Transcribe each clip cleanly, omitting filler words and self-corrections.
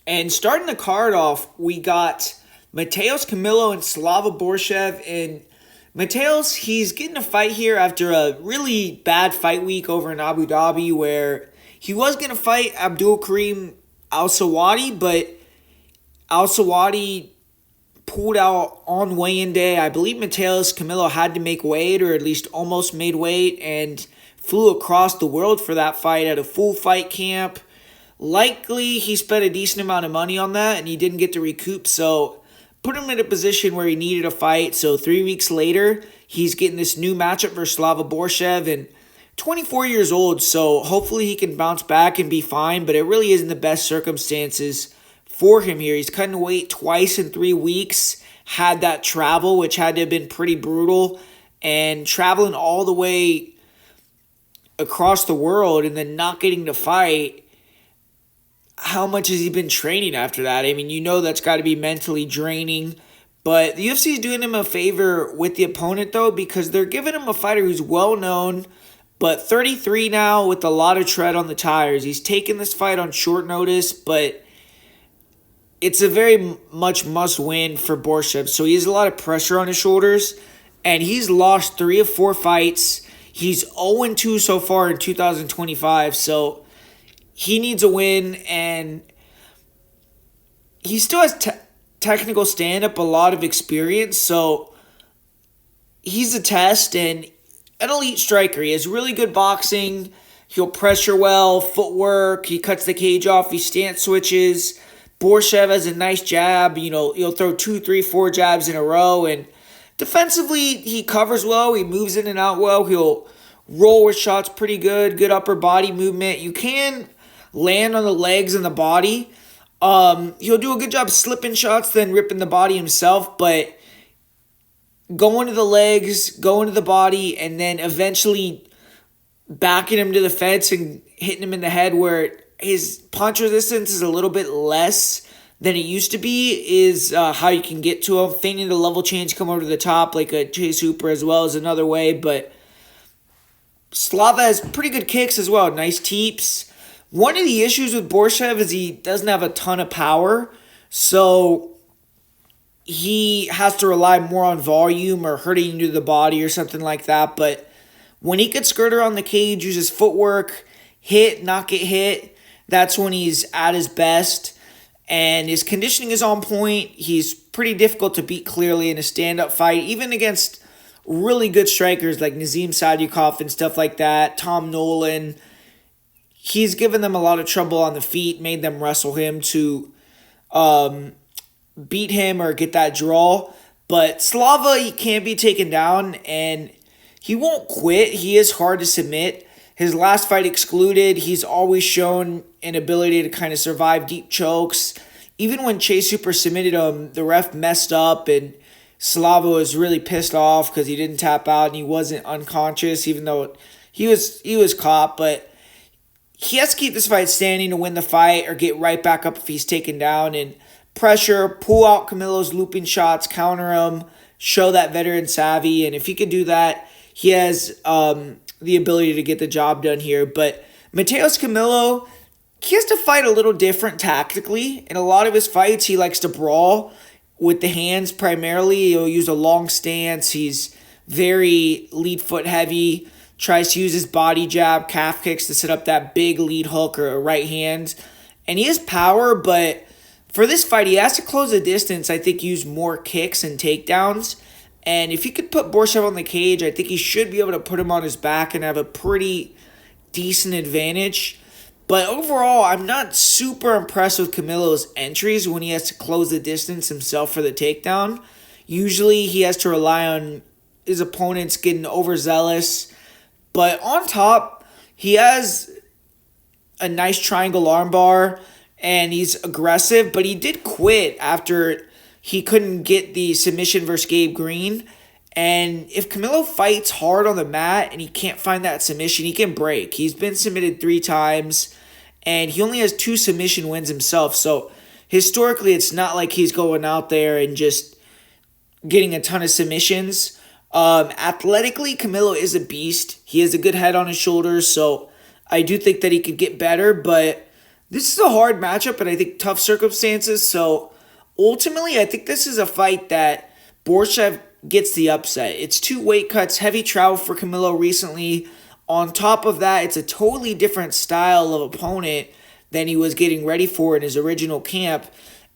And starting the card off, we got Matheus Camilo and Slava Borschev. And Matheus, he's getting a fight here after a really bad fight week over in Abu Dhabi where he was going to fight Abdul Karim Al Sawadi, but Al Sawadi pulled out on weigh-in day. I believe Matheus Camilo had to make weight, or at least almost made weight, and flew across the world for that fight at a full fight camp. Likely he spent a decent amount of money on that and he didn't get to recoup, so put him in a position where he needed a fight. So 3 weeks later, he's getting this new matchup versus Slava Borschev, and 24 years old, so hopefully he can bounce back and be fine, but it really isn't the best circumstances for him here. He's cutting weight twice in 3 weeks, had that travel, which had to have been pretty brutal, and traveling all the way across the world and then not getting to fight. How much has he been training after that? I mean, that's got to be mentally draining. But the UFC is doing him a favor with the opponent, though, because they're giving him a fighter who's well-known, but 33 now with a lot of tread on the tires. He's taken this fight on short notice, but it's a very much must-win for Borschev. So he has a lot of pressure on his shoulders, and he's lost 3 of 4 fights. He's 0-2 so far in 2025, so he needs a win, and he still has technical stand-up, a lot of experience, so he's a test, and an elite striker. He has really good boxing. He'll pressure well, footwork. He cuts the cage off. He stance switches. Borschev has a nice jab. He'll throw 2, 3, 4 jabs in a row, and defensively, he covers well. He moves in and out well. He'll roll with shots pretty good. Good upper body movement. You can land on the legs and the body. He'll do a good job slipping shots, then ripping the body himself, but going to the legs, going to the body, and then eventually backing him to the fence and hitting him in the head where his punch resistance is a little bit less than it used to be is how you can get to him. Feigning the level change, come over to the top like a Chase Hooper as well is another way, but Slava has pretty good kicks as well, nice teeps. One of the issues with Borschev is he doesn't have a ton of power, so he has to rely more on volume or hurting into the body or something like that. But when he could skirt around the cage, use his footwork, hit, not get hit, that's when he's at his best. And his conditioning is on point. He's pretty difficult to beat clearly in a stand-up fight, even against really good strikers like Nazim Sadykhov and stuff like that, Tom Nolan. He's given them a lot of trouble on the feet, made them wrestle him to beat him or get that draw. But Slava, he can't be taken down, and he won't quit. He is hard to submit. His last fight excluded, he's always shown an ability to kind of survive deep chokes. Even when Chase Hooper submitted him, the ref messed up, and Slava was really pissed off because he didn't tap out and he wasn't unconscious, even though he was caught. But he has to keep this fight standing to win the fight or get right back up if he's taken down, and pressure, pull out Camilo's looping shots, counter him, show that veteran savvy. And if he could do that, he has the ability to get the job done here. But Matheus Camilo, he has to fight a little different tactically. In a lot of his fights, he likes to brawl with the hands primarily. He'll use a long stance. He's very lead foot heavy. Tries to use his body jab, calf kicks to set up that big lead hook or a right hand. And he has power, but for this fight, he has to close the distance. I think use more kicks and takedowns. And if he could put Borschev on the cage, I think he should be able to put him on his back and have a pretty decent advantage. But overall, I'm not super impressed with Camilo's entries when he has to close the distance himself for the takedown. Usually, he has to rely on his opponents getting overzealous. But on top, he has a nice triangle armbar, and he's aggressive, but he did quit after he couldn't get the submission versus Gabe Green. And if Camilo fights hard on the mat and he can't find that submission, he can break. He's been submitted 3 times, and he only has 2 submission wins himself. So historically, it's not like he's going out there and just getting a ton of submissions. Athletically, Camilo is a beast. He has a good head on his shoulders, so I do think that he could get better, but This is a hard matchup, but I think tough circumstances. So ultimately, I think this is a fight that Borschev gets the upset. It's 2 weight cuts, heavy travel for Camilo recently. On top of that, it's a totally different style of opponent than he was getting ready for in his original camp.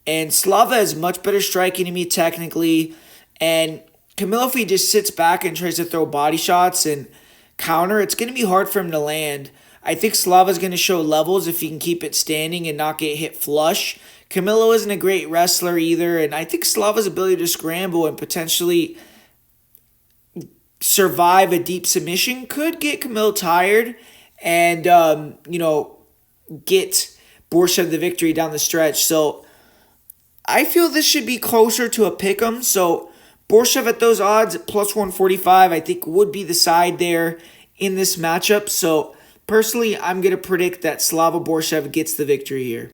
And Slava is much better striking to me technically. And Camilo, if he just sits back and tries to throw body shots and counter, it's going to be hard for him to land. I think Slava's going to show levels if he can keep it standing and not get hit flush. Camilo isn't a great wrestler either, and I think Slava's ability to scramble and potentially survive a deep submission could get Camilo tired and, get Borschev the victory down the stretch. So I feel this should be closer to a pick'em. So Borschev at those odds at plus 145, I think would be the side there in this matchup. So personally, I'm going to predict that Slava Borschev gets the victory here.